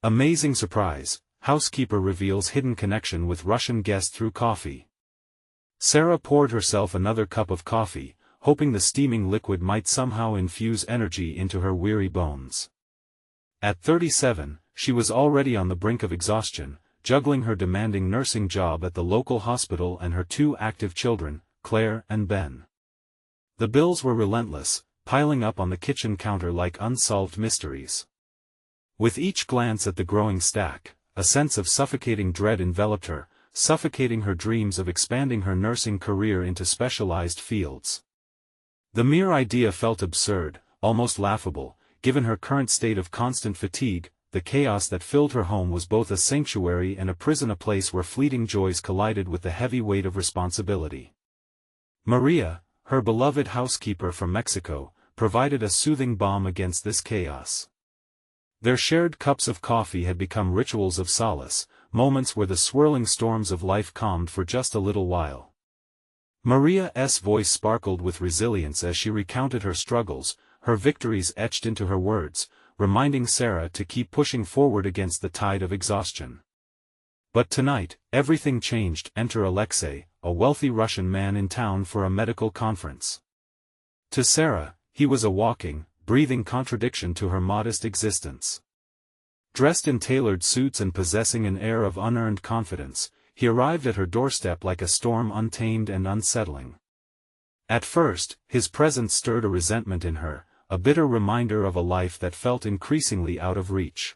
Amazing surprise, housekeeper reveals hidden connection with Russian guest through coffee. Sara poured herself another cup of coffee, hoping the steaming liquid might somehow infuse energy into her weary bones. At 37, she was already on the brink of exhaustion, juggling her demanding nursing job at the local hospital and her two active children, Claire and Ben. The bills were relentless, piling up on the kitchen counter like unsolved mysteries. With each glance at the growing stack, a sense of suffocating dread enveloped her, suffocating her dreams of expanding her nursing career into specialized fields. The mere idea felt absurd, almost laughable, given her current state of constant fatigue. The chaos that filled her home was both a sanctuary and a prison, a place where fleeting joys collided with the heavy weight of responsibility. Maria, her beloved housekeeper from Mexico, provided a soothing balm against this chaos. Their shared cups of coffee had become rituals of solace, moments where the swirling storms of life calmed for just a little while. Maria's voice sparkled with resilience as she recounted her struggles, her victories etched into her words, reminding Sara to keep pushing forward against the tide of exhaustion. But tonight, everything changed. Enter Alexei, a wealthy Russian man in town for a medical conference. To Sara, he was a walking, breathing contradiction to her modest existence. Dressed in tailored suits and possessing an air of unearned confidence, he arrived at her doorstep like a storm, untamed and unsettling. At first, his presence stirred a resentment in her, a bitter reminder of a life that felt increasingly out of reach.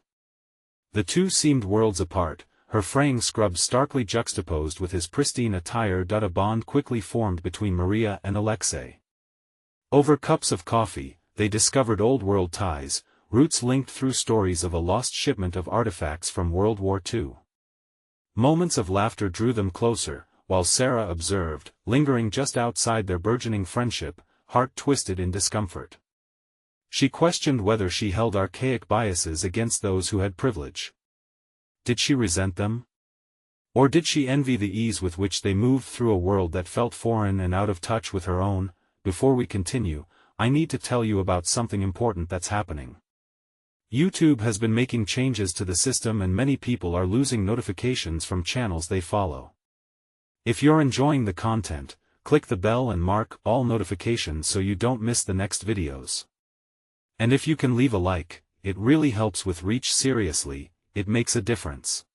The two seemed worlds apart, her fraying scrubs starkly juxtaposed with his pristine attire. A bond quickly formed between Maria and Alexei. Over cups of coffee, they discovered old-world ties, roots linked through stories of a lost shipment of artifacts from World War II. Moments of laughter drew them closer, while Sara observed, lingering just outside their burgeoning friendship, heart twisted in discomfort. She questioned whether she held archaic biases against those who had privilege. Did she resent them? Or did she envy the ease with which they moved through a world that felt foreign and out of touch with her own? Before we continue, I need to tell you about something important that's happening. YouTube has been making changes to the system and many people are losing notifications from channels they follow. If you're enjoying the content, click the bell and mark all notifications so you don't miss the next videos. And if you can leave a like, it really helps with reach. Seriously, it makes a difference.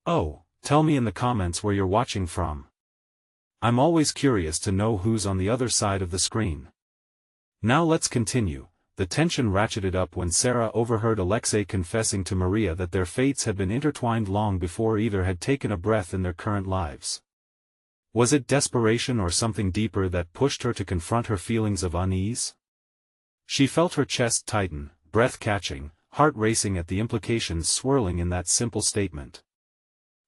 Oh, tell me in the comments where you're watching from. I'm always curious to know who's on the other side of the screen. Now let's continue. The tension ratcheted up when Sara overheard Alexei confessing to Maria that their fates had been intertwined long before either had taken a breath in their current lives. Was it desperation or something deeper that pushed her to confront her feelings of unease? She felt her chest tighten, breath catching, heart racing at the implications swirling in that simple statement.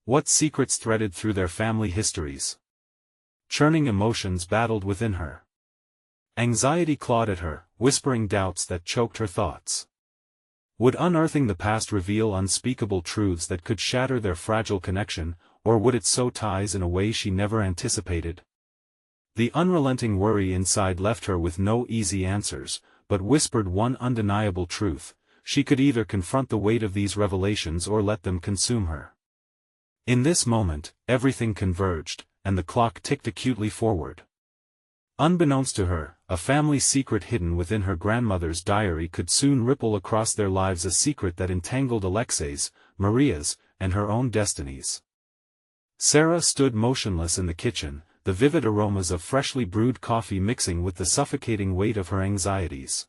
What secrets threaded through their family histories? Churning emotions battled within her. Anxiety clawed at her, whispering doubts that choked her thoughts. Would unearthing the past reveal unspeakable truths that could shatter their fragile connection, or would it sow ties in a way she never anticipated? The unrelenting worry inside left her with no easy answers, but whispered one undeniable truth: she could either confront the weight of these revelations or let them consume her. In this moment, everything converged, and the clock ticked acutely forward. Unbeknownst to her, a family secret hidden within her grandmother's diary could soon ripple across their lives, a secret that entangled Alexei's, Maria's, and her own destinies. Sara stood motionless in the kitchen, the vivid aromas of freshly brewed coffee mixing with the suffocating weight of her anxieties.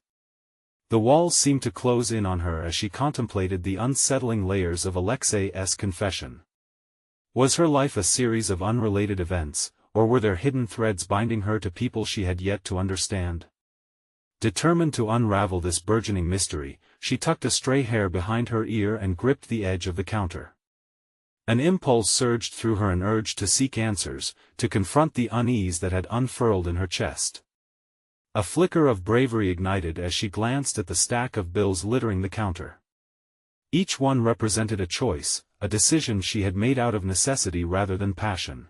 The walls seemed to close in on her as she contemplated the unsettling layers of Alexei's confession. Was her life a series of unrelated events, or were there hidden threads binding her to people she had yet to understand? Determined to unravel this burgeoning mystery, she tucked a stray hair behind her ear and gripped the edge of the counter. An impulse surged through her, an urge to seek answers, to confront the unease that had unfurled in her chest. A flicker of bravery ignited as she glanced at the stack of bills littering the counter. Each one represented a choice, a decision she had made out of necessity rather than passion.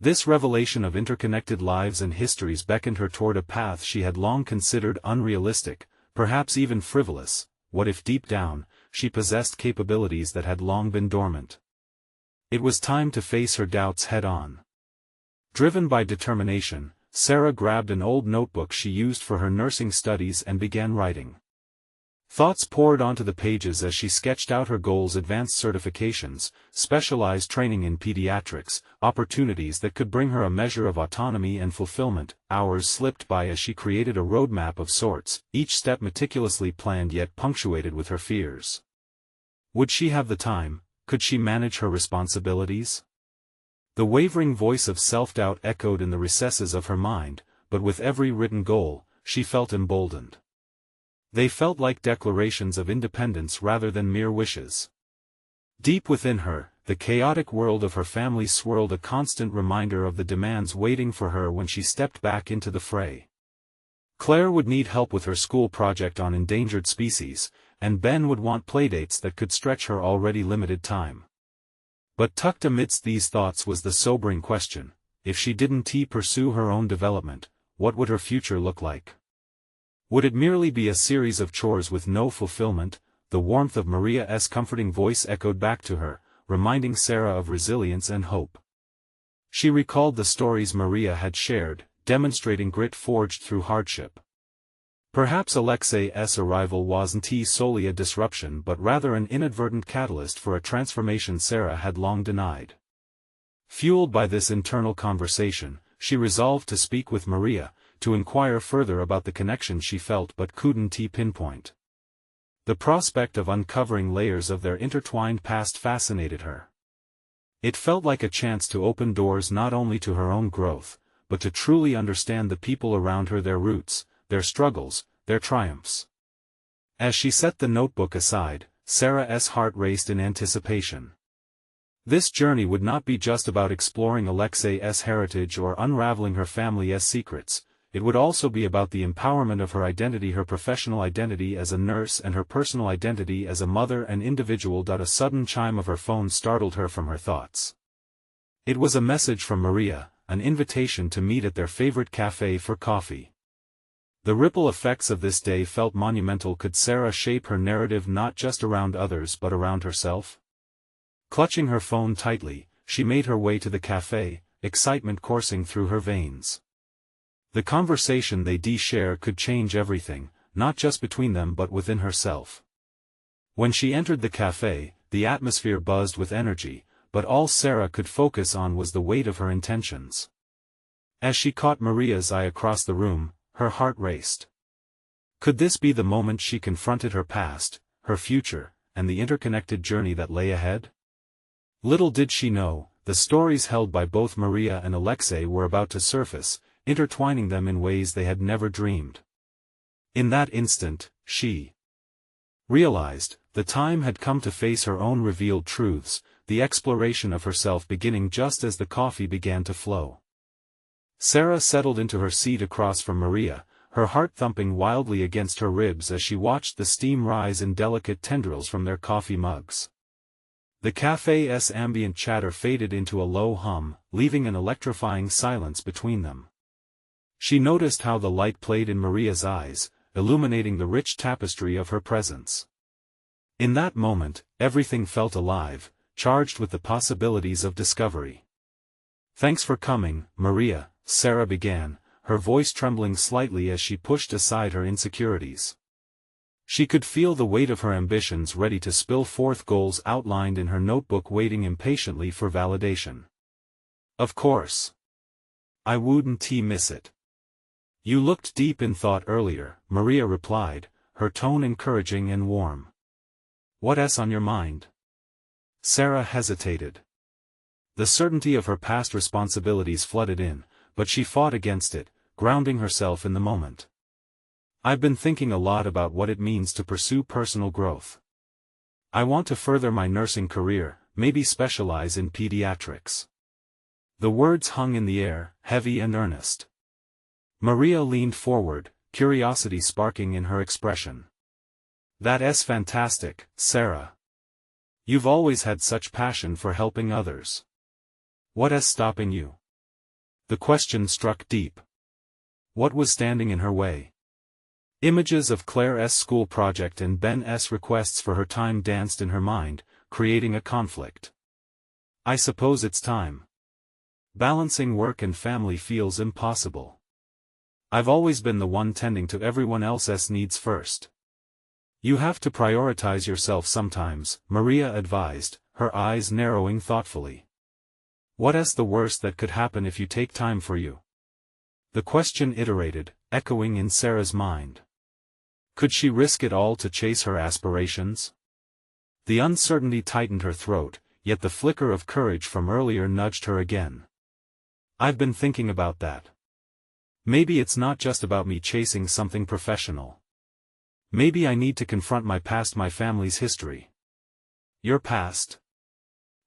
This revelation of interconnected lives and histories beckoned her toward a path she had long considered unrealistic, perhaps even frivolous. What if deep down, she possessed capabilities that had long been dormant. It was time to face her doubts head-on. Driven by determination, Sara grabbed an old notebook she used for her nursing studies and began writing. Thoughts poured onto the pages as she sketched out her goals: advanced certifications, specialized training in pediatrics, opportunities that could bring her a measure of autonomy and fulfillment. Hours slipped by as she created a roadmap of sorts, each step meticulously planned yet punctuated with her fears. Would she have the time? Could she manage her responsibilities? The wavering voice of self-doubt echoed in the recesses of her mind, but with every written goal, she felt emboldened. They felt like declarations of independence rather than mere wishes. Deep within her, the chaotic world of her family swirled, a constant reminder of the demands waiting for her when she stepped back into the fray. Claire would need help with her school project on endangered species, and Ben would want playdates that could stretch her already limited time. But tucked amidst these thoughts was the sobering question: if she didn't pursue her own development, what would her future look like? Would it merely be a series of chores with no fulfillment? The warmth of Maria's comforting voice echoed back to her, reminding Sara of resilience and hope. She recalled the stories Maria had shared, demonstrating grit forged through hardship. Perhaps Alexei's arrival wasn't solely a disruption but rather an inadvertent catalyst for a transformation Sara had long denied. Fueled by this internal conversation, she resolved to speak with Maria, to inquire further about the connection she felt but couldn't pinpoint. The prospect of uncovering layers of their intertwined past fascinated her. It felt like a chance to open doors not only to her own growth, but to truly understand the people around her, their roots, their struggles, their triumphs. As she set the notebook aside, Sara's heart raced in anticipation. This journey would not be just about exploring Alexei's heritage or unraveling her family's secrets. It would also be about the empowerment of her identity, her professional identity as a nurse and her personal identity as a mother and individual. A sudden chime of her phone startled her from her thoughts. It was a message from Maria, an invitation to meet at their favorite cafe for coffee. The ripple effects of this day felt monumental. Could Sara shape her narrative not just around others but around herself? Clutching her phone tightly, she made her way to the cafe, excitement coursing through her veins. The conversation they'd share could change everything, not just between them but within herself. When she entered the cafe, the atmosphere buzzed with energy, but all Sara could focus on was the weight of her intentions. As she caught Maria's eye across the room, her heart raced. Could this be the moment she confronted her past, her future, and the interconnected journey that lay ahead? Little did she know, the stories held by both Maria and Alexei were about to surface, intertwining them in ways they had never dreamed. In that instant, she realized, the time had come to face her own revealed truths, the exploration of herself beginning just as the coffee began to flow. Sara settled into her seat across from Maria, her heart thumping wildly against her ribs as she watched the steam rise in delicate tendrils from their coffee mugs. The cafe's ambient chatter faded into a low hum, leaving an electrifying silence between them. She noticed how the light played in Maria's eyes, illuminating the rich tapestry of her presence. In that moment, everything felt alive, charged with the possibilities of discovery. "Thanks for coming, Maria," Sara began, her voice trembling slightly as she pushed aside her insecurities. She could feel the weight of her ambitions ready to spill forth, goals outlined in her notebook waiting impatiently for validation. "Of course. I wouldn't miss it. You looked deep in thought earlier," Maria replied, her tone encouraging and warm. "What's on your mind?" Sara hesitated. The certainty of her past responsibilities flooded in, but she fought against it, grounding herself in the moment. "I've been thinking a lot about what it means to pursue personal growth. I want to further my nursing career, maybe specialize in pediatrics." The words hung in the air, heavy and earnest. Maria leaned forward, curiosity sparking in her expression. "That's fantastic, Sara. You've always had such passion for helping others. What's stopping you?" The question struck deep. What was standing in her way? Images of Claire's school project and Ben's requests for her time danced in her mind, creating a conflict. I suppose it's time. Balancing work and family feels impossible. I've always been the one tending to everyone else's needs first. You have to prioritize yourself sometimes, Maria advised, her eyes narrowing thoughtfully. What's the worst that could happen if you take time for you? The question iterated, echoing in Sara's mind. Could she risk it all to chase her aspirations? The uncertainty tightened her throat, yet the flicker of courage from earlier nudged her again. I've been thinking about that. Maybe it's not just about me chasing something professional. Maybe I need to confront my past, my family's history. Your past?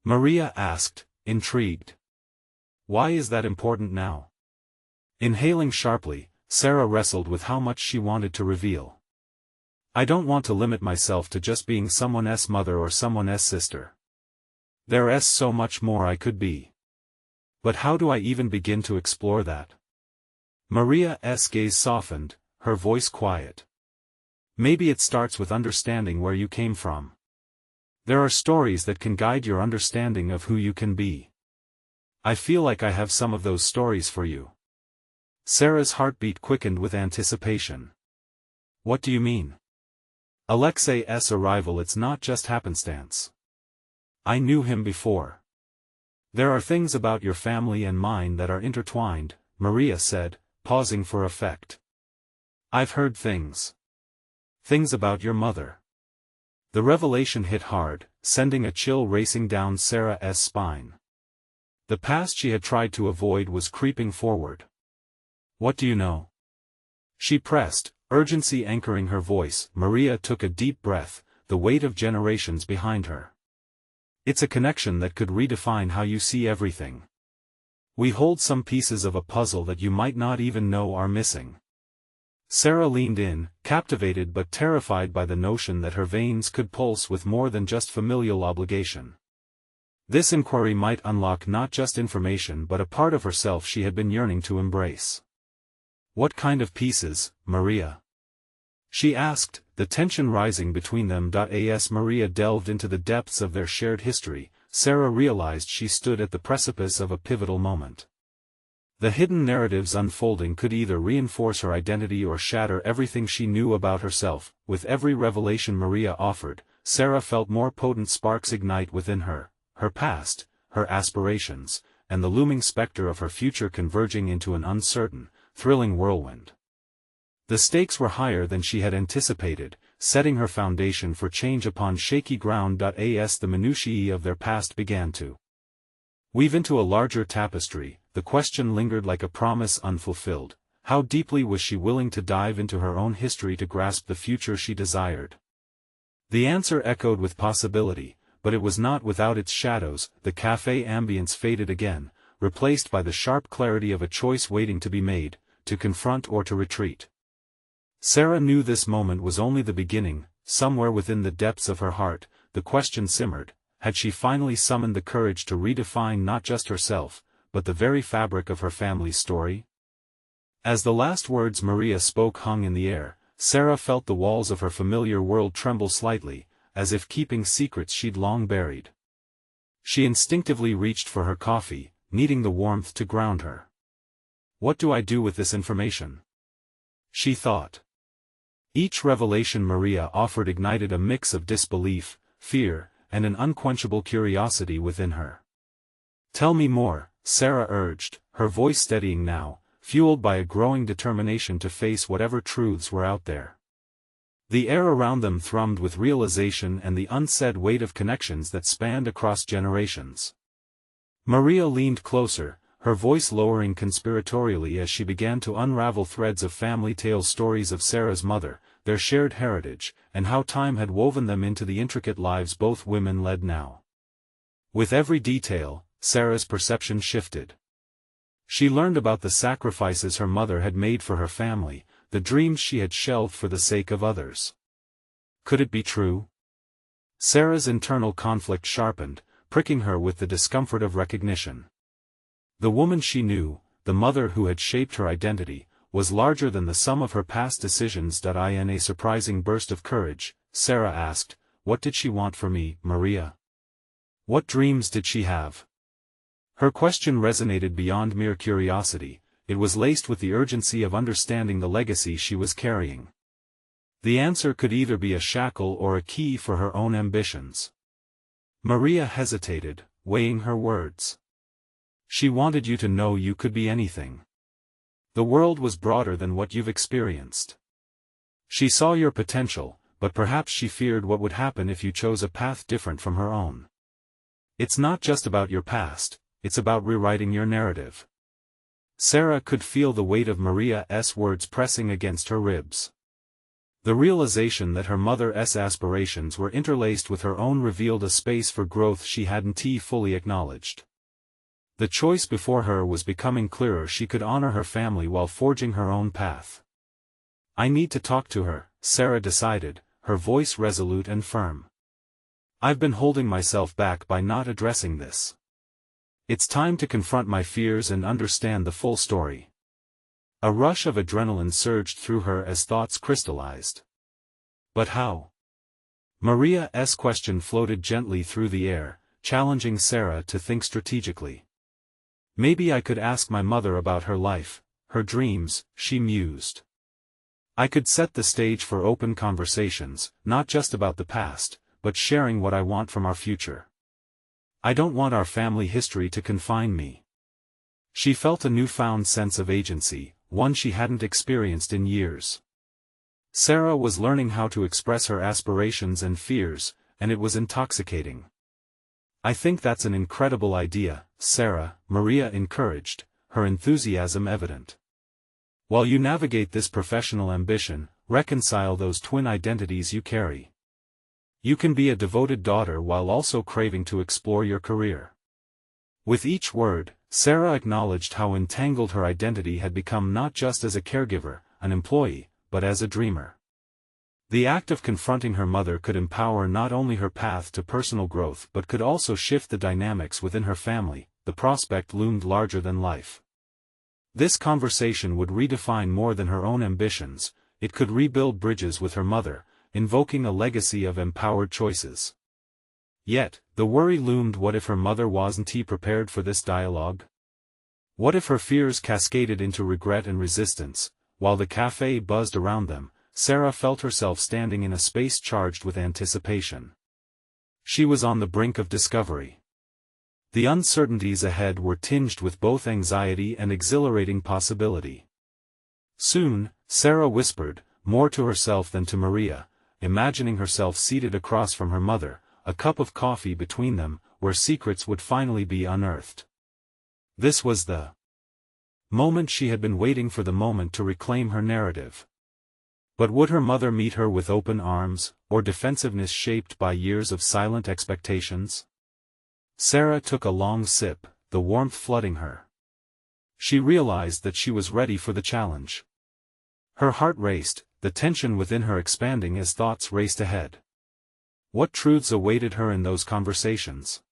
Maria asked, intrigued. Why is that important now? Inhaling sharply, Sara wrestled with how much she wanted to reveal. I don't want to limit myself to just being someone's mother or someone's sister. There's so much more I could be. But how do I even begin to explore that? Maria's gaze softened, her voice quiet. Maybe it starts with understanding where you came from. There are stories that can guide your understanding of who you can be. I feel like I have some of those stories for you. Sara's heartbeat quickened with anticipation. What do you mean? Alexei's arrival, it's not just happenstance. I knew him before. There are things about your family and mine that are intertwined, Maria said, pausing for effect. I've heard things. Things about your mother. The revelation hit hard, sending a chill racing down Sara's spine. The past she had tried to avoid was creeping forward. What do you know? She pressed, urgency anchoring her voice. Maria took a deep breath, the weight of generations behind her. It's a connection that could redefine how you see everything. We hold some pieces of a puzzle that you might not even know are missing. Sara leaned in, captivated but terrified by the notion that her veins could pulse with more than just familial obligation. This inquiry might unlock not just information but a part of herself she had been yearning to embrace. What kind of pieces, Maria? She asked, the tension rising between them. As Maria delved into the depths of their shared history, Sara realized she stood at the precipice of a pivotal moment. The hidden narratives unfolding could either reinforce her identity or shatter everything she knew about herself. With every revelation Maria offered, Sara felt more potent sparks ignite within her, her past, her aspirations, and the looming specter of her future converging into an uncertain, thrilling whirlwind. The stakes were higher than she had anticipated, setting her foundation for change upon shaky ground. As the minutiae of their past began to weave into a larger tapestry, the question lingered like a promise unfulfilled. How deeply was she willing to dive into her own history to grasp the future she desired? The answer echoed with possibility, but it was not without its shadows. The cafe ambience faded again, replaced by the sharp clarity of a choice waiting to be made, to confront or to retreat. Sara knew this moment was only the beginning. Somewhere within the depths of her heart, the question simmered: had she finally summoned the courage to redefine not just herself, but the very fabric of her family's story? As the last words Maria spoke hung in the air, Sara felt the walls of her familiar world tremble slightly, as if keeping secrets she'd long buried. She instinctively reached for her coffee, needing the warmth to ground her. What do I do with this information? She thought. Each revelation Maria offered ignited a mix of disbelief, fear, and an unquenchable curiosity within her. Tell me more, Sara urged, her voice steadying now, fueled by a growing determination to face whatever truths were out there. The air around them thrummed with realization and the unsaid weight of connections that spanned across generations. Maria leaned closer, her voice lowering conspiratorially as she began to unravel threads of family tales, stories of Sara's mother, their shared heritage, and how time had woven them into the intricate lives both women led now. With every detail, Sara's perception shifted. She learned about the sacrifices her mother had made for her family, the dreams she had shelved for the sake of others. Could it be true? Sara's internal conflict sharpened, pricking her with the discomfort of recognition. The woman she knew, the mother who had shaped her identity, was larger than the sum of her past decisions. In a surprising burst of courage, Sara asked, "What did she want from me, Maria? What dreams did she have?" Her question resonated beyond mere curiosity, it was laced with the urgency of understanding the legacy she was carrying. The answer could either be a shackle or a key for her own ambitions. Maria hesitated, weighing her words. She wanted you to know you could be anything. The world was broader than what you've experienced. She saw your potential, but perhaps she feared what would happen if you chose a path different from her own. It's not just about your past, it's about rewriting your narrative. Sara could feel the weight of Maria's words pressing against her ribs. The realization that her mother's aspirations were interlaced with her own revealed a space for growth she hadn't fully acknowledged. The choice before her was becoming clearer. She could honor her family while forging her own path. "I need to talk to her," Sara decided, her voice resolute and firm. "I've been holding myself back by not addressing this. It's time to confront my fears and understand the full story." A rush of adrenaline surged through her as thoughts crystallized. But how? Maria's question floated gently through the air, challenging Sara to think strategically. "Maybe I could ask my mother about her life, her dreams," she mused. "I could set the stage for open conversations, not just about the past, but sharing what I want from our future. I don't want our family history to confine me." She felt a newfound sense of agency, one she hadn't experienced in years. Sara was learning how to express her aspirations and fears, and it was intoxicating. "I think that's an incredible idea, Sara," Maria encouraged, her enthusiasm evident. "While you navigate this professional ambition, reconcile those twin identities you carry. You can be a devoted daughter while also craving to explore your career." With each word, Sara acknowledged how entangled her identity had become, not just as a caregiver, an employee, but as a dreamer. The act of confronting her mother could empower not only her path to personal growth but could also shift the dynamics within her family. The prospect loomed larger than life. This conversation would redefine more than her own ambitions, it could rebuild bridges with her mother, invoking a legacy of empowered choices. Yet, the worry loomed: what if her mother wasn't prepared for this dialogue? What if her fears cascaded into regret and resistance? While the cafe buzzed around them, Sara felt herself standing in a space charged with anticipation. She was on the brink of discovery. The uncertainties ahead were tinged with both anxiety and exhilarating possibility. Soon, Sara whispered, more to herself than to Maria, imagining herself seated across from her mother, a cup of coffee between them, where secrets would finally be unearthed. This was the moment she had been waiting for, the moment to reclaim her narrative. But would her mother meet her with open arms, or defensiveness shaped by years of silent expectations? Sara took a long sip, the warmth flooding her. She realized that she was ready for the challenge. Her heart raced, the tension within her expanding as thoughts raced ahead. What truths awaited her in those conversations?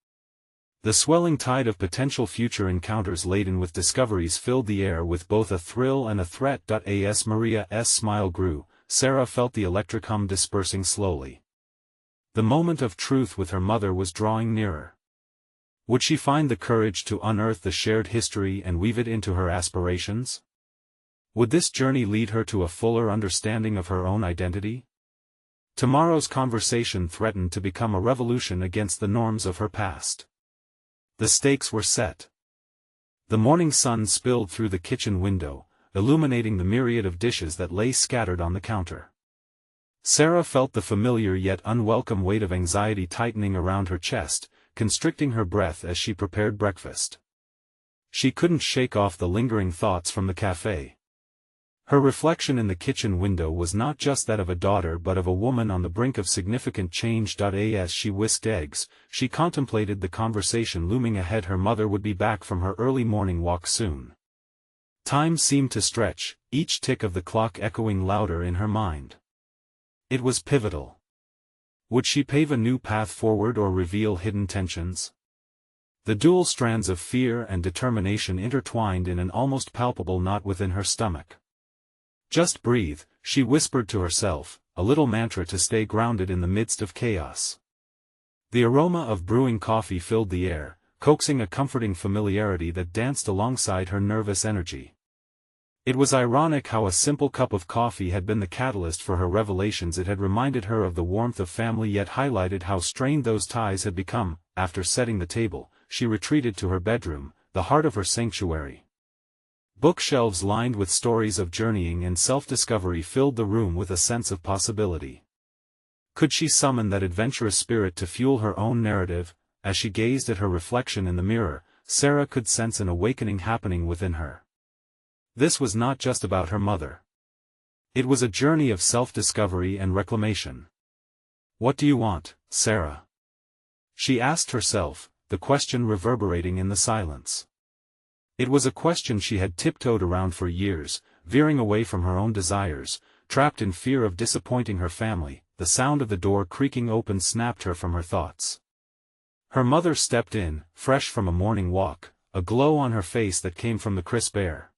The swelling tide of potential future encounters laden with discoveries filled the air with both a thrill and a threat. As Maria's smile grew, Sara felt the electric hum dispersing slowly. The moment of truth with her mother was drawing nearer. Would she find the courage to unearth the shared history and weave it into her aspirations? Would this journey lead her to a fuller understanding of her own identity? Tomorrow's conversation threatened to become a revolution against the norms of her past. The stakes were set. The morning sun spilled through the kitchen window, illuminating the myriad of dishes that lay scattered on the counter. Sara felt the familiar yet unwelcome weight of anxiety tightening around her chest, constricting her breath as she prepared breakfast. She couldn't shake off the lingering thoughts from the cafe. Her reflection in the kitchen window was not just that of a daughter but of a woman on the brink of significant change. As she whisked eggs, she contemplated the conversation looming ahead. Her mother would be back from her early morning walk soon. Time seemed to stretch, each tick of the clock echoing louder in her mind. It was pivotal. Would she pave a new path forward or reveal hidden tensions? The dual strands of fear and determination intertwined in an almost palpable knot within her stomach. Just breathe, she whispered to herself, a little mantra to stay grounded in the midst of chaos. The aroma of brewing coffee filled the air, coaxing a comforting familiarity that danced alongside her nervous energy. It was ironic how a simple cup of coffee had been the catalyst for her revelations. It had reminded her of the warmth of family yet highlighted how strained those ties had become. After setting the table, she retreated to her bedroom, the heart of her sanctuary. Bookshelves lined with stories of journeying and self-discovery filled the room with a sense of possibility. Could she summon that adventurous spirit to fuel her own narrative? As she gazed at her reflection in the mirror, Sara could sense an awakening happening within her. This was not just about her mother. It was a journey of self-discovery and reclamation. "What do you want, Sara?" she asked herself, the question reverberating in the silence. It was a question she had tiptoed around for years, veering away from her own desires, trapped in fear of disappointing her family. The sound of the door creaking open snapped her from her thoughts. Her mother stepped in, fresh from a morning walk, a glow on her face that came from the crisp air.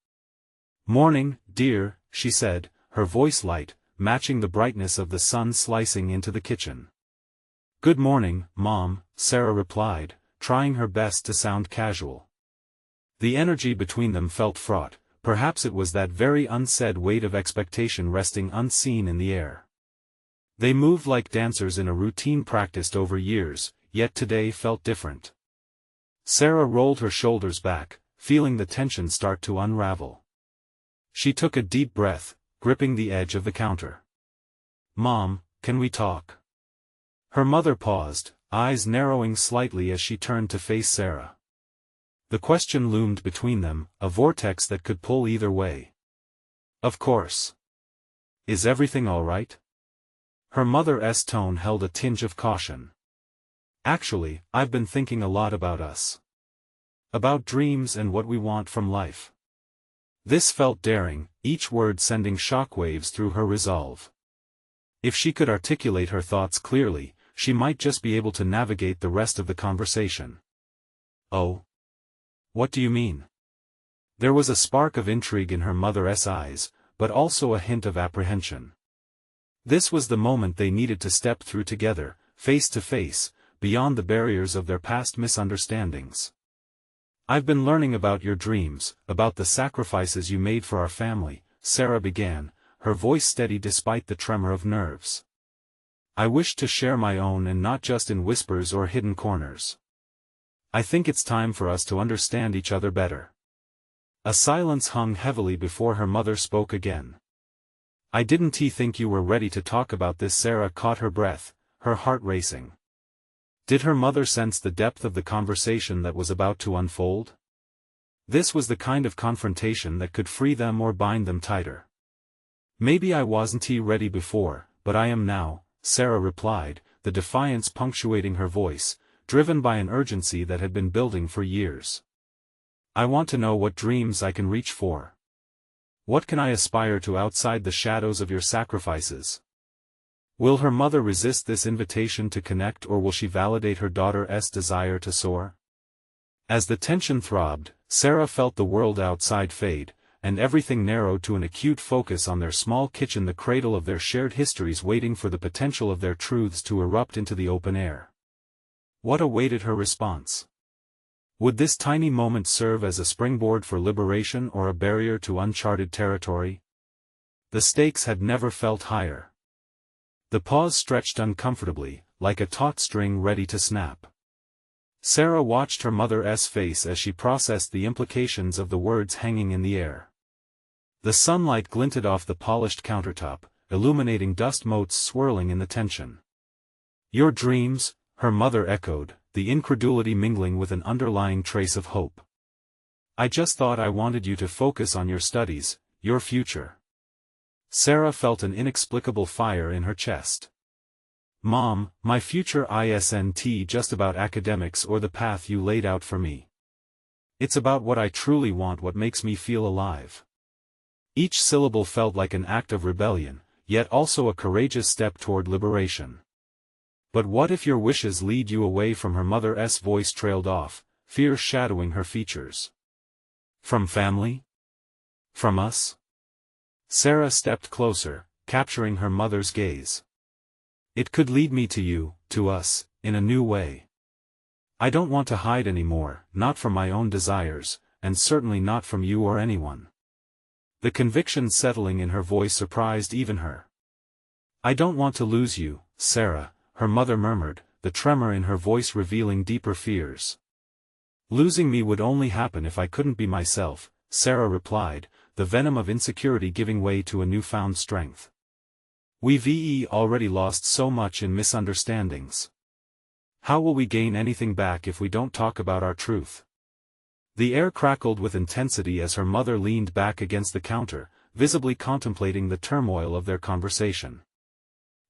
"Morning, dear," she said, her voice light, matching the brightness of the sun slicing into the kitchen. "Good morning, Mom," Sara replied, trying her best to sound casual. The energy between them felt fraught. Perhaps it was that very unsaid weight of expectation resting unseen in the air. They moved like dancers in a routine practiced over years, yet today felt different. Sara rolled her shoulders back, feeling the tension start to unravel. She took a deep breath, gripping the edge of the counter. "Mom, can we talk?" Her mother paused, eyes narrowing slightly as she turned to face Sara. The question loomed between them, a vortex that could pull either way. "Of course. Is everything all right?" Her mother's tone held a tinge of caution. "Actually, I've been thinking a lot about us. About dreams and what we want from life." This felt daring, each word sending shockwaves through her resolve. If she could articulate her thoughts clearly, she might just be able to navigate the rest of the conversation. "Oh? What do you mean?" There was a spark of intrigue in her mother's eyes, but also a hint of apprehension. This was the moment they needed to step through together, face to face, beyond the barriers of their past misunderstandings. "I've been learning about your dreams, about the sacrifices you made for our family," Sara began, her voice steady despite the tremor of nerves. "I wish to share my own and not just in whispers or hidden corners. I think it's time for us to understand each other better." A silence hung heavily before her mother spoke again. "I didn't think you were ready to talk about this." Sara caught her breath, her heart racing. Did her mother sense the depth of the conversation that was about to unfold? This was the kind of confrontation that could free them or bind them tighter. "Maybe I wasn't ready before, but I am now," Sara replied, the defiance punctuating her voice, driven by an urgency that had been building for years. "I want to know what dreams I can reach for. What can I aspire to outside the shadows of your sacrifices?" Will her mother resist this invitation to connect, or will she validate her daughter's desire to soar? As the tension throbbed, Sara felt the world outside fade, and everything narrowed to an acute focus on their small kitchen, the cradle of their shared histories, waiting for the potential of their truths to erupt into the open air. What awaited her response? Would this tiny moment serve as a springboard for liberation or a barrier to uncharted territory? The stakes had never felt higher. The pause stretched uncomfortably, like a taut string ready to snap. Sara watched her mother's face as she processed the implications of the words hanging in the air. The sunlight glinted off the polished countertop, illuminating dust motes swirling in the tension. "Your dreams?" her mother echoed, the incredulity mingling with an underlying trace of hope. "I just thought I wanted you to focus on your studies, your future." Sara felt an inexplicable fire in her chest. "Mom, my future isn't just about academics or the path you laid out for me. It's about what I truly want, what makes me feel alive." Each syllable felt like an act of rebellion, yet also a courageous step toward liberation. "But what if your wishes lead you away from?" Her mother's voice trailed off, fear shadowing her features. "From family? From us?" Sara stepped closer, capturing her mother's gaze. It could lead me to you, to us, in a new way. I don't want to hide anymore, not from my own desires, and certainly not from you or anyone. The conviction settling in her voice surprised even her. I don't want to lose you, Sara, her mother murmured, the tremor in her voice revealing deeper fears. Losing me would only happen if I couldn't be myself, Sara replied, the venom of insecurity giving way to a newfound strength. We've already lost so much in misunderstandings. How will we gain anything back if we don't talk about our truth? The air crackled with intensity as her mother leaned back against the counter, visibly contemplating the turmoil of their conversation.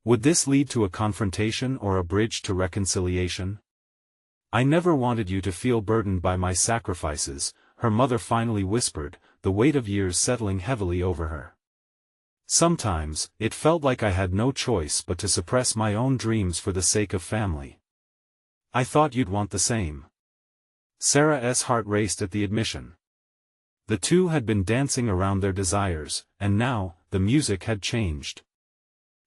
Would this lead to a confrontation or a bridge to reconciliation? I never wanted you to feel burdened by my sacrifices, her mother finally whispered, the weight of years settling heavily over her. Sometimes, it felt like I had no choice but to suppress my own dreams for the sake of family. I thought you'd want the same. Sara's heart raced at the admission. The two had been dancing around their desires, and now, the music had changed.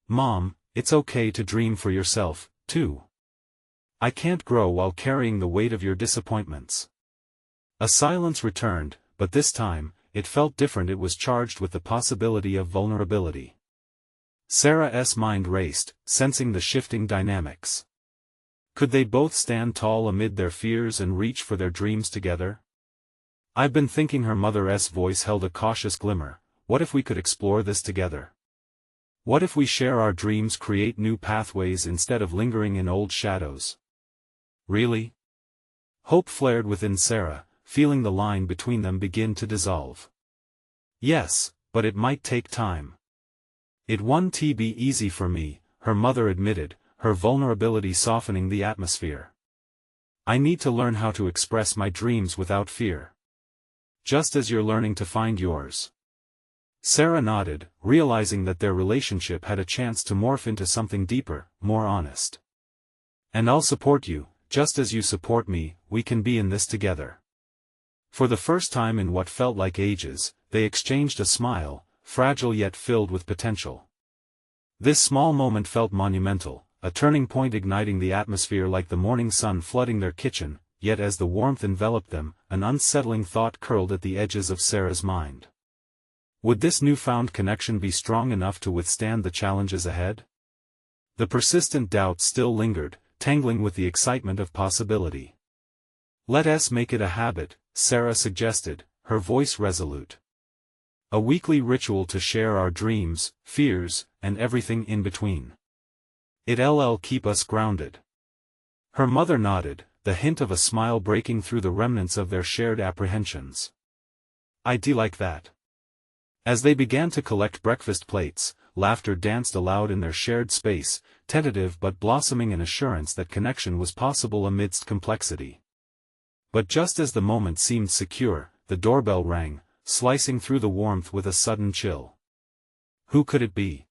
Mom, it's okay to dream for yourself, too. I can't grow while carrying the weight of your disappointments. A silence returned, but this time, it felt different. It was charged with the possibility of vulnerability. Sara's mind raced, sensing the shifting dynamics. Could they both stand tall amid their fears and reach for their dreams together? I've been thinking, her mother's voice held a cautious glimmer, what if we could explore this together? What if we share our dreams, create new pathways instead of lingering in old shadows? Really? Hope flared within Sara, feeling the line between them begin to dissolve. Yes, but it might take time. It won't be easy for me, her mother admitted, her vulnerability softening the atmosphere. I need to learn how to express my dreams without fear. Just as you're learning to find yours. Sara nodded, realizing that their relationship had a chance to morph into something deeper, more honest. And I'll support you, just as you support me, we can be in this together. For the first time in what felt like ages, they exchanged a smile, fragile yet filled with potential. This small moment felt monumental, a turning point igniting the atmosphere like the morning sun flooding their kitchen, yet as the warmth enveloped them, an unsettling thought curled at the edges of Sara's mind. Would this newfound connection be strong enough to withstand the challenges ahead? The persistent doubt still lingered, tangling with the excitement of possibility. Let us make it a habit, Sara suggested, her voice resolute. A weekly ritual to share our dreams, fears, and everything in between. It'll keep us grounded. Her mother nodded, the hint of a smile breaking through the remnants of their shared apprehensions. I'd like that. As they began to collect breakfast plates, laughter danced aloud in their shared space, tentative but blossoming in assurance that connection was possible amidst complexity. But just as the moment seemed secure, the doorbell rang, slicing through the warmth with a sudden chill. Who could it be?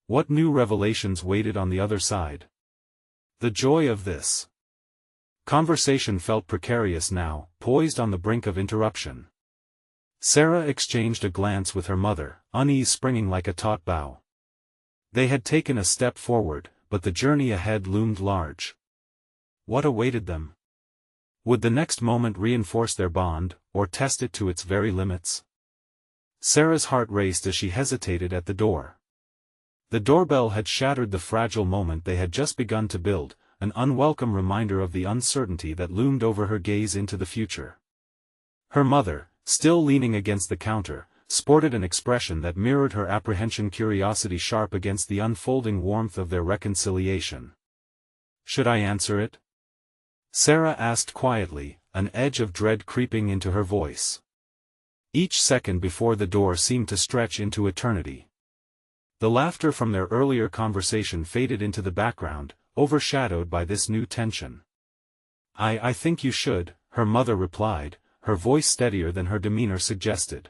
What new revelations waited on the other side? The joy of this conversation felt precarious now, poised on the brink of interruption. Sara exchanged a glance with her mother, unease springing like a taut bow. They had taken a step forward, but the journey ahead loomed large. What awaited them? Would the next moment reinforce their bond, or test it to its very limits? Sara's heart raced as she hesitated at the door. The doorbell had shattered the fragile moment they had just begun to build, an unwelcome reminder of the uncertainty that loomed over her gaze into the future. Her mother, still leaning against the counter, sported an expression that mirrored her apprehension, curiosity sharp against the unfolding warmth of their reconciliation. Should I answer it? Sara asked quietly, an edge of dread creeping into her voice. Each second before the door seemed to stretch into eternity. The laughter from their earlier conversation faded into the background, overshadowed by this new tension. I think you should, her mother replied, her voice steadier than her demeanor suggested.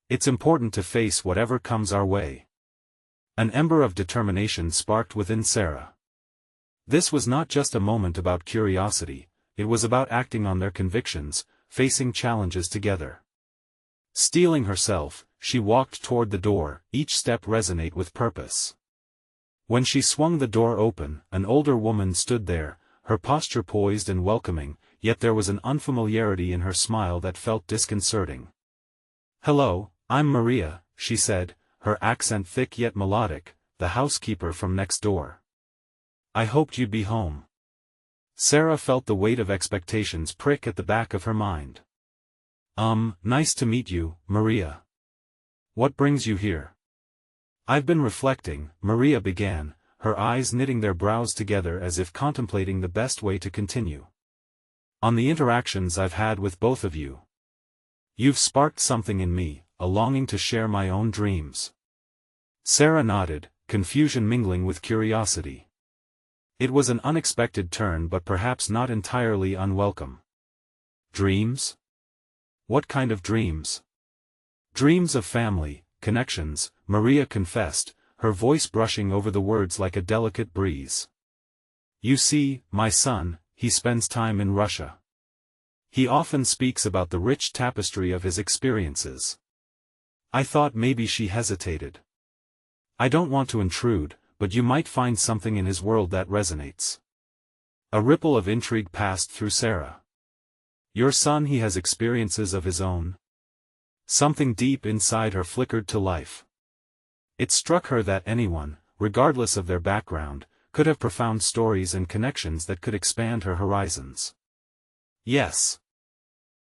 It's important to face whatever comes our way. An ember of determination sparked within Sara. This was not just a moment about curiosity, it was about acting on their convictions, facing challenges together. Steeling herself, she walked toward the door, each step resonate with purpose. When she swung the door open, an older woman stood there, her posture poised and welcoming, yet there was an unfamiliarity in her smile that felt disconcerting. "Hello, I'm Maria," she said, her accent thick yet melodic, "the housekeeper from next door. I hoped you'd be home." Sara felt the weight of expectations prick at the back of her mind. Nice to meet you, Maria. What brings you here?" "I've been reflecting," Maria began, her eyes knitting their brows together as if contemplating the best way to continue. "On the interactions I've had with both of you. You've sparked something in me, a longing to share my own dreams." Sara nodded, confusion mingling with curiosity. It was an unexpected turn but perhaps not entirely unwelcome. "Dreams? What kind of dreams?" "Dreams of family, connections," Maria confessed, her voice brushing over the words like a delicate breeze. "You see, my son, he spends time in Russia. He often speaks about the rich tapestry of his experiences." I thought maybe she hesitated. "I don't want to intrude, but you might find something in his world that resonates." A ripple of intrigue passed through Sara. "Your son, he has experiences of his own?" Something deep inside her flickered to life. It struck her that anyone, regardless of their background, could have profound stories and connections that could expand her horizons. "Yes.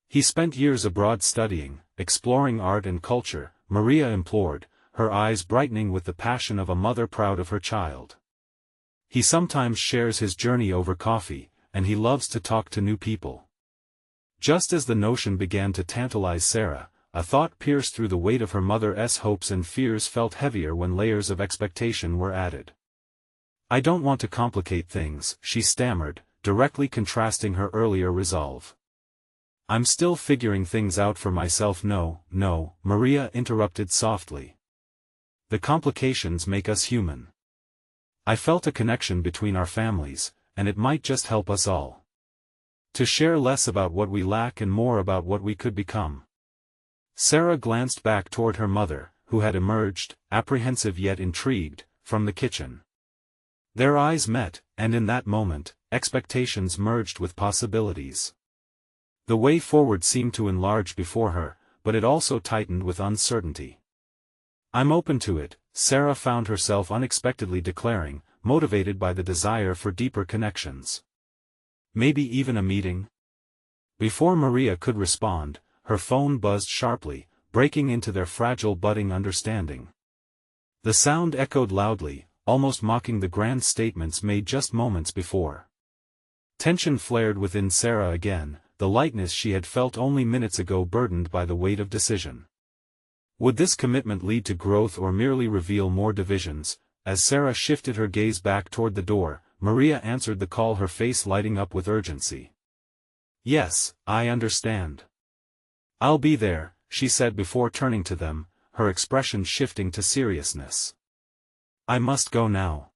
He spent years abroad studying, exploring art and culture," Maria implored, her eyes brightening with the passion of a mother proud of her child. "He sometimes shares his journey over coffee, and he loves to talk to new people." Just as the notion began to tantalize Sara, a thought pierced through the weight of her mother's hopes and fears felt heavier when layers of expectation were added. "I don't want to complicate things," she stammered, directly contrasting her earlier resolve. "I'm still figuring things out for myself." "No, Maria interrupted softly. "The complications make us human. I felt a connection between our families, and it might just help us all to share less about what we lack and more about what we could become." Sara glanced back toward her mother, who had emerged, apprehensive yet intrigued, from the kitchen. Their eyes met, and in that moment, expectations merged with possibilities. The way forward seemed to enlarge before her, but it also tightened with uncertainty. "I'm open to it," Sara found herself unexpectedly declaring, motivated by the desire for deeper connections. "Maybe even a meeting?" Before Maria could respond, her phone buzzed sharply, breaking into their fragile budding understanding. The sound echoed loudly, almost mocking the grand statements made just moments before. Tension flared within Sara again, the lightness she had felt only minutes ago burdened by the weight of decision. Would this commitment lead to growth or merely reveal more divisions? As Sara shifted her gaze back toward the door, Maria answered the call, her face lighting up with urgency. "Yes, I understand. I'll be there," she said before turning to them, her expression shifting to seriousness. "I must go now.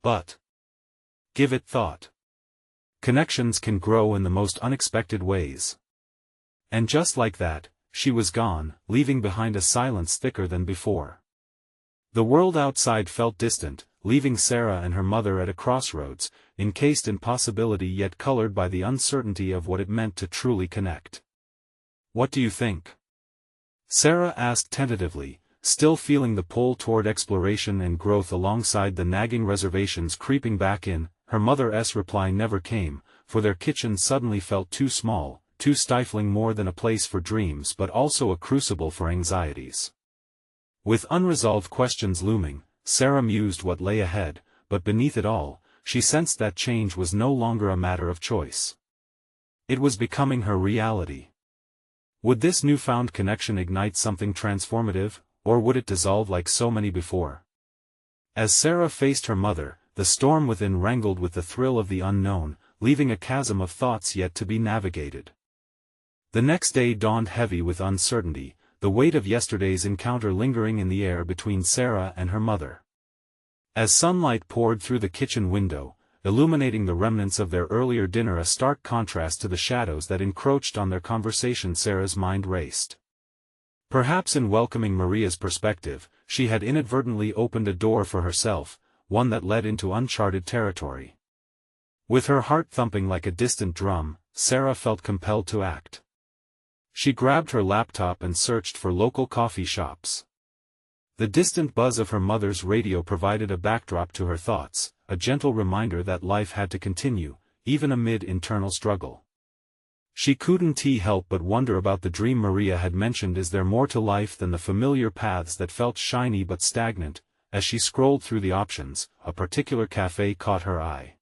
But give it thought. Connections can grow in the most unexpected ways." And just like that, she was gone, leaving behind a silence thicker than before. The world outside felt distant, leaving Sara and her mother at a crossroads, encased in possibility yet colored by the uncertainty of what it meant to truly connect. "What do you think?" Sara asked tentatively, still feeling the pull toward exploration and growth alongside the nagging reservations creeping back in. Her mother's reply never came, for their kitchen suddenly felt too small, too stifling, more than a place for dreams but also a crucible for anxieties. With unresolved questions looming, Sara mused what lay ahead, but beneath it all, she sensed that change was no longer a matter of choice. It was becoming her reality. Would this newfound connection ignite something transformative, or would it dissolve like so many before? As Sara faced her mother, the storm within wrangled with the thrill of the unknown, leaving a chasm of thoughts yet to be navigated. The next day dawned heavy with uncertainty, the weight of yesterday's encounter lingering in the air between Sara and her mother. As sunlight poured through the kitchen window, illuminating the remnants of their earlier dinner, a stark contrast to the shadows that encroached on their conversation, Sara's mind raced. Perhaps in welcoming Maria's perspective, she had inadvertently opened a door for herself, one that led into uncharted territory. With her heart thumping like a distant drum, Sara felt compelled to act. She grabbed her laptop and searched for local coffee shops. The distant buzz of her mother's radio provided a backdrop to her thoughts, a gentle reminder that life had to continue, even amid internal struggle. She couldn't help but wonder about the dream Maria had mentioned. Is there more to life than the familiar paths that felt shiny but stagnant? As she scrolled through the options, a particular cafe caught her eye.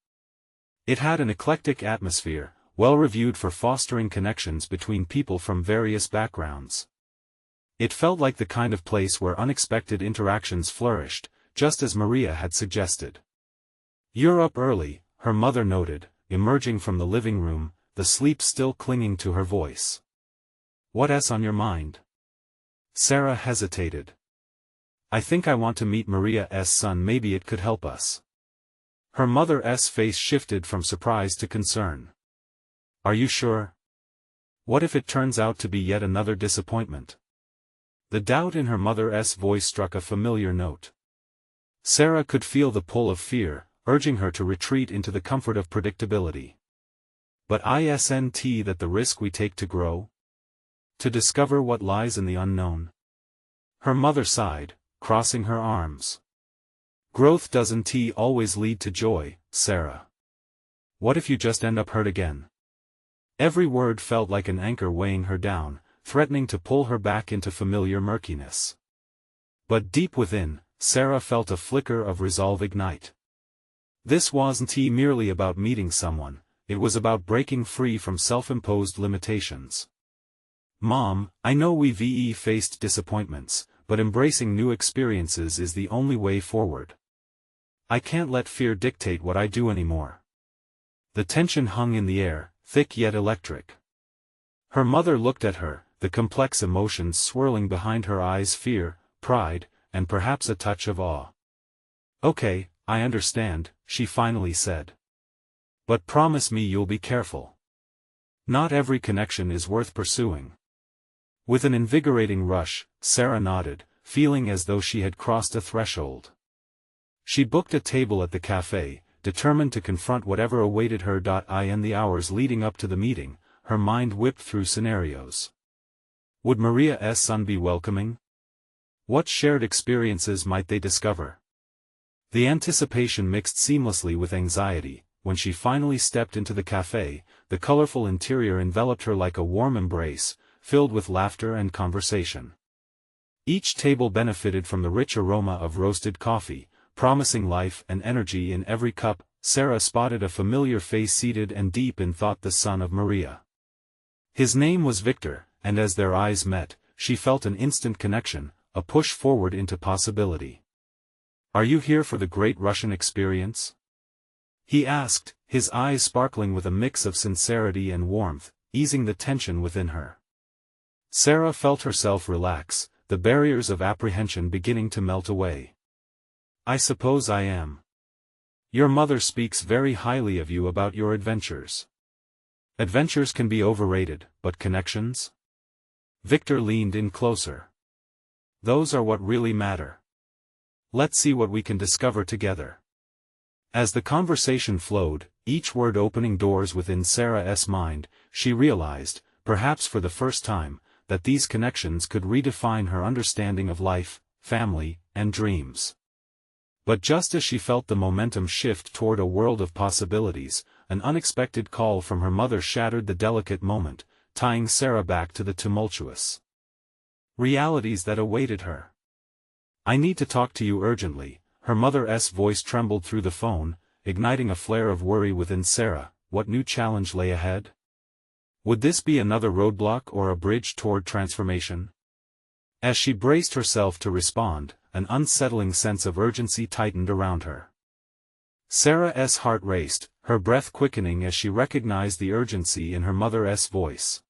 It had an eclectic atmosphere, well-reviewed for fostering connections between people from various backgrounds. It felt like the kind of place where unexpected interactions flourished, just as Maria had suggested. "You're up early," her mother noted, emerging from the living room, the sleep still clinging to her voice. "What's on your mind?" Sara hesitated. "I think I want to meet Maria's son. Maybe it could help us." Her mother's face shifted from surprise to concern. "Are you sure? What if it turns out to be yet another disappointment?" The doubt in her mother's voice struck a familiar note. Sara could feel the pull of fear, urging her to retreat into the comfort of predictability. "But isn't that the risk we take to grow? To discover what lies in the unknown?" Her mother sighed, crossing her arms. "Growth doesn't always lead to joy, Sara. What if you just end up hurt again?" Every word felt like an anchor weighing her down, threatening to pull her back into familiar murkiness. But deep within, Sara felt a flicker of resolve ignite. This wasn't merely about meeting someone, it was about breaking free from self-imposed limitations. "Mom, I know we've faced disappointments, but embracing new experiences is the only way forward. I can't let fear dictate what I do anymore." The tension hung in the air, thick yet electric. Her mother looked at her, the complex emotions swirling behind her eyes: fear, pride, and perhaps a touch of awe. "Okay, I understand," she finally said. "But promise me you'll be careful. Not every connection is worth pursuing." With an invigorating rush, Sara nodded, feeling as though she had crossed a threshold. She booked a table at the cafe, determined to confront whatever awaited her. In the hours leading up to the meeting, her mind whipped through scenarios. Would Maria's son be welcoming? What shared experiences might they discover? The anticipation mixed seamlessly with anxiety. When she finally stepped into the cafe, the colorful interior enveloped her like a warm embrace, filled with laughter and conversation. Each table benefited from the rich aroma of roasted coffee, promising life and energy in every cup. Sara spotted a familiar face seated and deep in thought: the son of Maria. His name was Victor, and as their eyes met, she felt an instant connection, a push forward into possibility. "Are you here for the Great Russian Experience?" he asked, his eyes sparkling with a mix of sincerity and warmth, easing the tension within her. Sara felt herself relax, the barriers of apprehension beginning to melt away. "I suppose I am. Your mother speaks very highly of you about your adventures." "Adventures can be overrated, but connections?" Victor leaned in closer. "Those are what really matter. Let's see what we can discover together." As the conversation flowed, each word opening doors within Sara's mind, she realized, perhaps for the first time, that these connections could redefine her understanding of life, family, and dreams. But just as she felt the momentum shift toward a world of possibilities, an unexpected call from her mother shattered the delicate moment, tying Sara back to the tumultuous realities that awaited her. "I need to talk to you urgently." Her mother's voice trembled through the phone, igniting a flare of worry within Sara. What new challenge lay ahead? Would this be another roadblock or a bridge toward transformation? As she braced herself to respond, an unsettling sense of urgency tightened around her. Sara's heart raced, her breath quickening as she recognized the urgency in her mother's voice.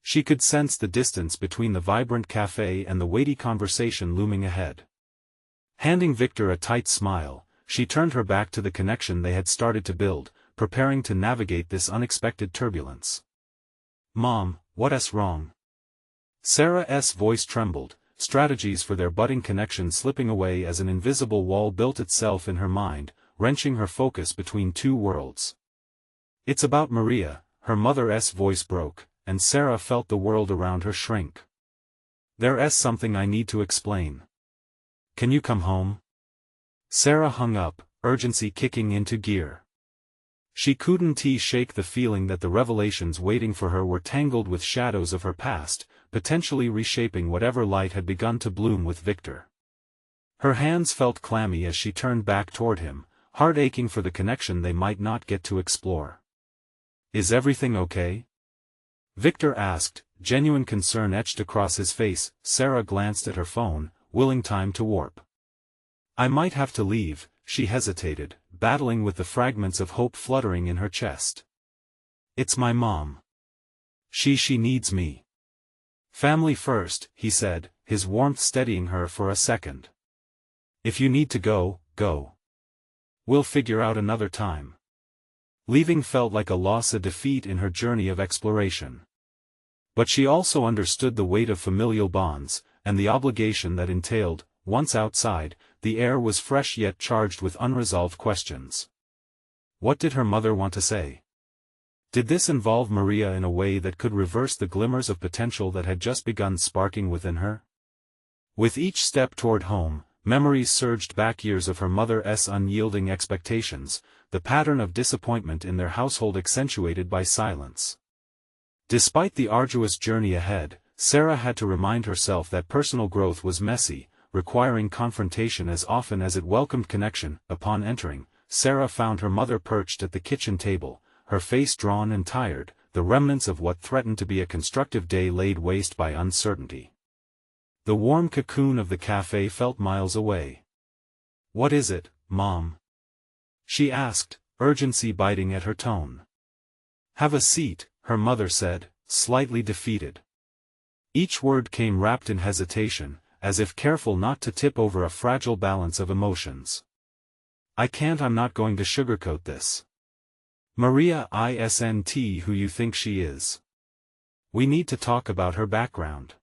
She could sense the distance between the vibrant cafe and the weighty conversation looming ahead. Handing Victor a tight smile, she turned her back to the connection they had started to build, preparing to navigate this unexpected turbulence. "Mom, what's wrong?" Sarah's voice trembled, strategies for their budding connection slipping away as an invisible wall built itself in her mind, wrenching her focus between two worlds. It's about Maria, her mother's voice broke, and Sara felt the world around her shrink. There's something I need to explain. Can you come home? Sara hung up, urgency kicking into gear. She couldn't shake the feeling that the revelations waiting for her were tangled with shadows of her past, potentially reshaping whatever light had begun to bloom with Victor. Her hands felt clammy as she turned back toward him, heart aching for the connection they might not get to explore. Is everything okay? Victor asked, genuine concern etched across his face. Sara glanced at her phone, willing time to warp. I might have to leave, she hesitated, battling with the fragments of hope fluttering in her chest. It's my mom. She needs me. Family first, he said, his warmth steadying her for a second. If you need to go, go. We'll figure out another time. Leaving felt like a loss, a defeat in her journey of exploration. But she also understood the weight of familial bonds, and the obligation that entailed. Once outside, the air was fresh yet charged with unresolved questions. What did her mother want to say? Did this involve Maria in a way that could reverse the glimmers of potential that had just begun sparking within her? With each step toward home, memories surged back, years of her mother's unyielding expectations, the pattern of disappointment in their household accentuated by silence. Despite the arduous journey ahead, Sara had to remind herself that personal growth was messy, requiring confrontation as often as it welcomed connection. Upon entering, Sara found her mother perched at the kitchen table, her face drawn and tired, the remnants of what threatened to be a constructive day laid waste by uncertainty. The warm cocoon of the cafe felt miles away. What is it, Mom? She asked, urgency biting at her tone. Have a seat, her mother said, slightly defeated. Each word came wrapped in hesitation, as if careful not to tip over a fragile balance of emotions. I can't, I'm not going to sugarcoat this. Maria isn't who you think she is. We need to talk about her background.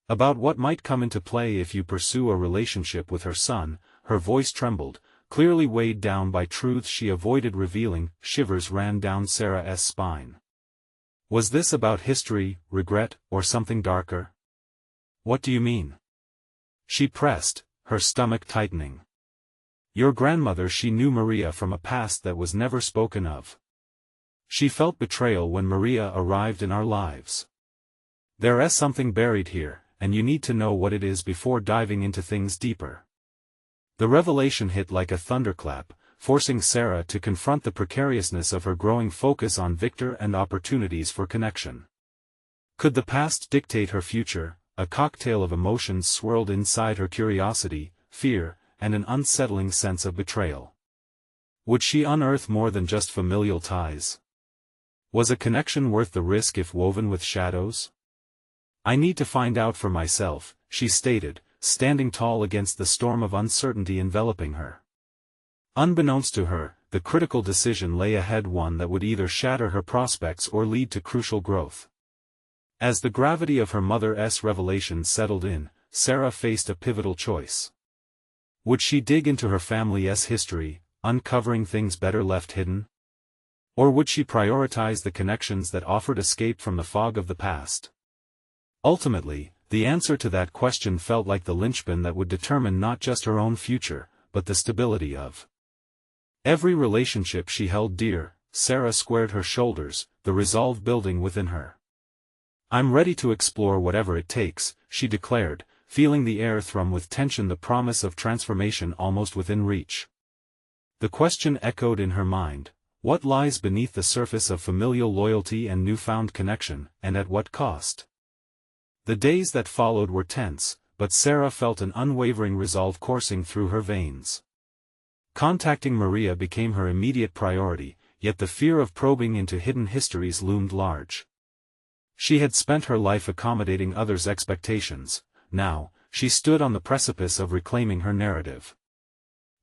About what might come into play if you pursue a relationship with her son. Her voice trembled, clearly weighed down by truths she avoided revealing. Shivers ran down Sara's spine. Was this about history, regret, or something darker? What do you mean? She pressed, her stomach tightening. Your grandmother. She knew Maria from a past that was never spoken of. She felt betrayal when Maria arrived in our lives. There's something buried here, and you need to know what it is before diving into things deeper. The revelation hit like a thunderclap, forcing Sara to confront the precariousness of her growing focus on Victor and opportunities for connection. Could the past dictate her future? A cocktail of emotions swirled inside her: curiosity, fear, and an unsettling sense of betrayal. Would she unearth more than just familial ties? Was a connection worth the risk if woven with shadows? I need to find out for myself, she stated, standing tall against the storm of uncertainty enveloping her. Unbeknownst to her, the critical decision lay ahead, one that would either shatter her prospects or lead to crucial growth. As the gravity of her mother's revelations settled in, Sara faced a pivotal choice. Would she dig into her family's history, uncovering things better left hidden? Or would she prioritize the connections that offered escape from the fog of the past? Ultimately, the answer to that question felt like the linchpin that would determine not just her own future, but the stability of every relationship she held dear. Sara squared her shoulders, the resolve building within her. I'm ready to explore whatever it takes, she declared, feeling the air thrum with tension, the promise of transformation almost within reach. The question echoed in her mind: what lies beneath the surface of familial loyalty and newfound connection, and at what cost? The days that followed were tense, but Sara felt an unwavering resolve coursing through her veins. Contacting Maria became her immediate priority, yet the fear of probing into hidden histories loomed large. She had spent her life accommodating others' expectations. Now, she stood on the precipice of reclaiming her narrative.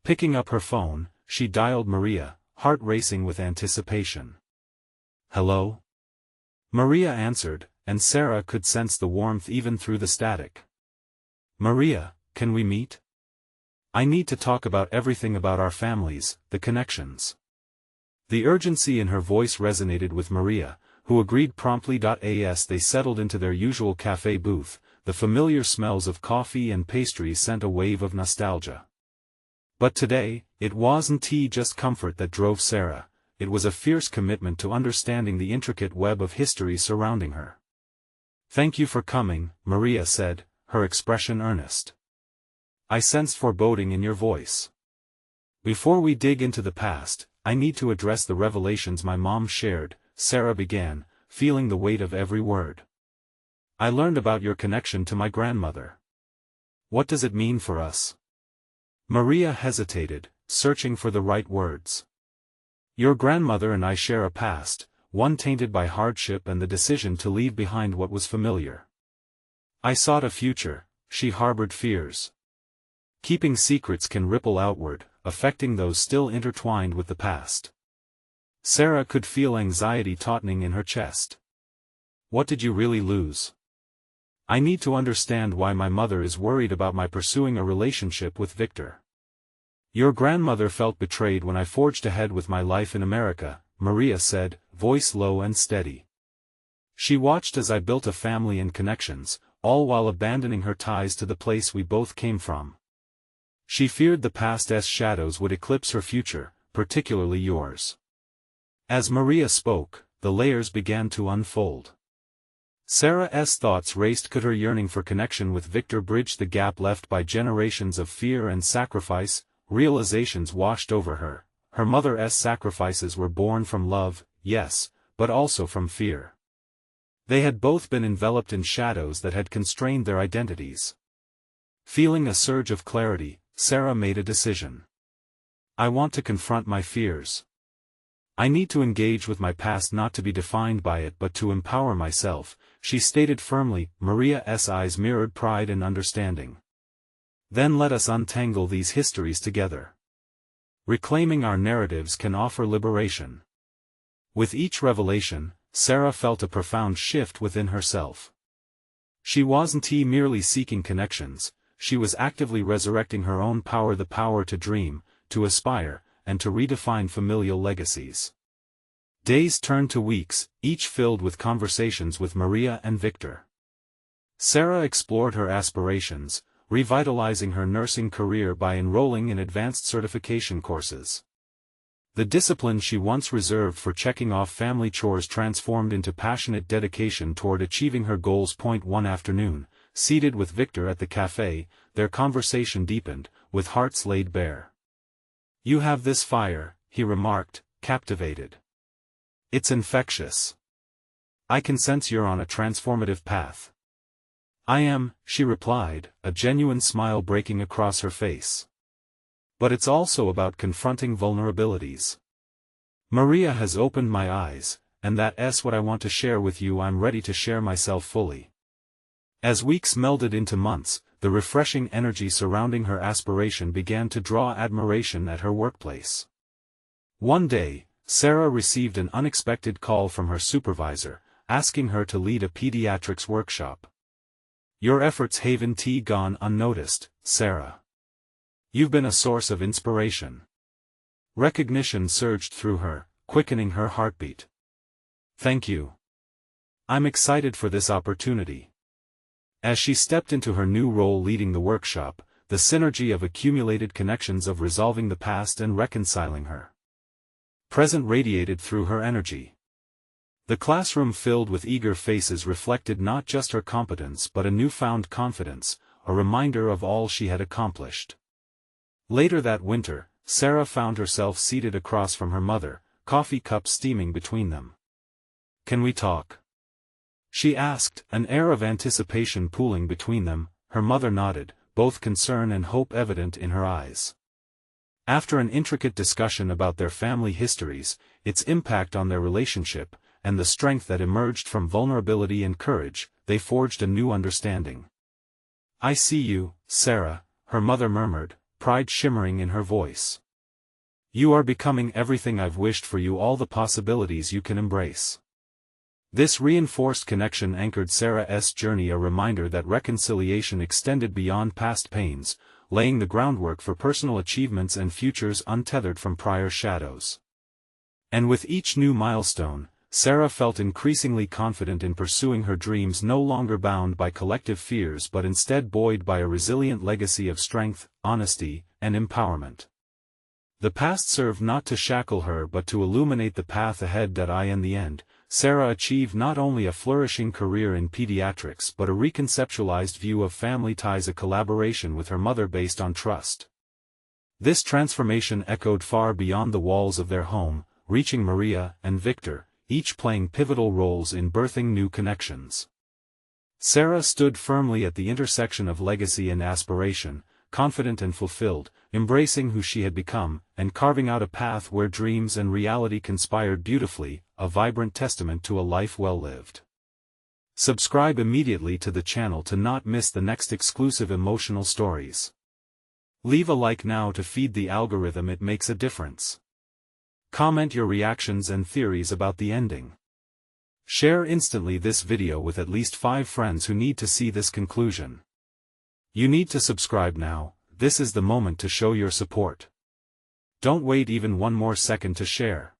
Picking up her phone, she dialed Maria, heart racing with anticipation. Hello? Maria answered, and Sara could sense the warmth even through the static. "Maria, can we meet? I need to talk about everything about our families, the connections." The urgency in her voice resonated with Maria, who agreed promptly. As they settled into their usual cafe booth, the familiar smells of coffee and pastries sent a wave of nostalgia. But today, it wasn't just comfort that drove Sara, it was a fierce commitment to understanding the intricate web of history surrounding her. "Thank you for coming," Maria said, her expression earnest. "I sensed foreboding in your voice. Before we dig into the past, I need to address the revelations my mom shared," Sara began, feeling the weight of every word. "I learned about your connection to my grandmother. What does it mean for us?" Maria hesitated, searching for the right words. "Your grandmother and I share a past, one tainted by hardship and the decision to leave behind what was familiar. I sought a future, she harbored fears. Keeping secrets can ripple outward, affecting those still intertwined with the past." Sara could feel anxiety tautening in her chest. "What did you really lose? I need to understand why my mother is worried about my pursuing a relationship with Victor." "Your grandmother felt betrayed when I forged ahead with my life in America," Maria said, voice low and steady. "She watched as I built a family and connections, all while abandoning her ties to the place we both came from. She feared the past's shadows would eclipse her future, particularly yours." As Maria spoke, the layers began to unfold. Sara's thoughts raced. Could her yearning for connection with Victor bridge the gap left by generations of fear and sacrifice? Realizations washed over her. Her mother's sacrifices were born from love, yes, but also from fear. They had both been enveloped in shadows that had constrained their identities. Feeling a surge of clarity, Sara made a decision. "I want to confront my fears. I need to engage with my past, not to be defined by it but to empower myself," she stated firmly. Maria's eyes mirrored pride and understanding. "Then let us untangle these histories together. Reclaiming our narratives can offer liberation." With each revelation, Sara felt a profound shift within herself. She wasn't merely seeking connections, she was actively resurrecting her own power, the power to dream, to aspire, and to redefine familial legacies. Days turned to weeks, each filled with conversations with Maria and Victor. Sara explored her aspirations, revitalizing her nursing career by enrolling in advanced certification courses. The discipline she once reserved for checking off family chores transformed into passionate dedication toward achieving her goals. One afternoon, seated with Victor at the cafe, their conversation deepened, with hearts laid bare. "You have this fire," he remarked, captivated. "It's infectious. I can sense you're on a transformative path." "I am," she replied, a genuine smile breaking across her face. "But it's also about confronting vulnerabilities. Maria has opened my eyes, and that's what I want to share with you. I'm ready to share myself fully." As weeks melded into months, the refreshing energy surrounding her aspiration began to draw admiration at her workplace. One day, Sara received an unexpected call from her supervisor, asking her to lead a pediatrics workshop. "Your efforts haven't gone unnoticed, Sara. You've been a source of inspiration." Recognition surged through her, quickening her heartbeat. "Thank you. I'm excited for this opportunity." As she stepped into her new role leading the workshop, the synergy of accumulated connections of resolving the past and reconciling her present radiated through her energy. The classroom filled with eager faces reflected not just her competence but a newfound confidence, a reminder of all she had accomplished. Later that winter, Sara found herself seated across from her mother, coffee cups steaming between them. "Can we talk?" she asked, an air of anticipation pooling between them. Her mother nodded, both concern and hope evident in her eyes. After an intricate discussion about their family histories, its impact on their relationship, and the strength that emerged from vulnerability and courage, they forged a new understanding. "I see you, Sara," her mother murmured, pride shimmering in her voice. "You are becoming everything I've wished for you, all the possibilities you can embrace." This reinforced connection anchored Sarah's journey, a reminder that reconciliation extended beyond past pains, laying the groundwork for personal achievements and futures untethered from prior shadows. And with each new milestone, Sara felt increasingly confident in pursuing her dreams, no longer bound by collective fears but instead buoyed by a resilient legacy of strength, honesty, and empowerment. The past served not to shackle her but to illuminate the path ahead. In the end, Sara achieved not only a flourishing career in pediatrics but a reconceptualized view of family ties, a collaboration with her mother based on trust. This transformation echoed far beyond the walls of their home, reaching Maria and Victor, each playing pivotal roles in birthing new connections. Sara stood firmly at the intersection of legacy and aspiration, confident and fulfilled, embracing who she had become, and carving out a path where dreams and reality conspired beautifully, a vibrant testament to a life well lived. Subscribe immediately to the channel to not miss the next exclusive emotional stories. Leave a like now to feed the algorithm, it makes a difference. Comment your reactions and theories about the ending. Share instantly this video with at least 5 friends who need to see this conclusion. You need to subscribe now. This is the moment to show your support. Don't wait even one more second to share.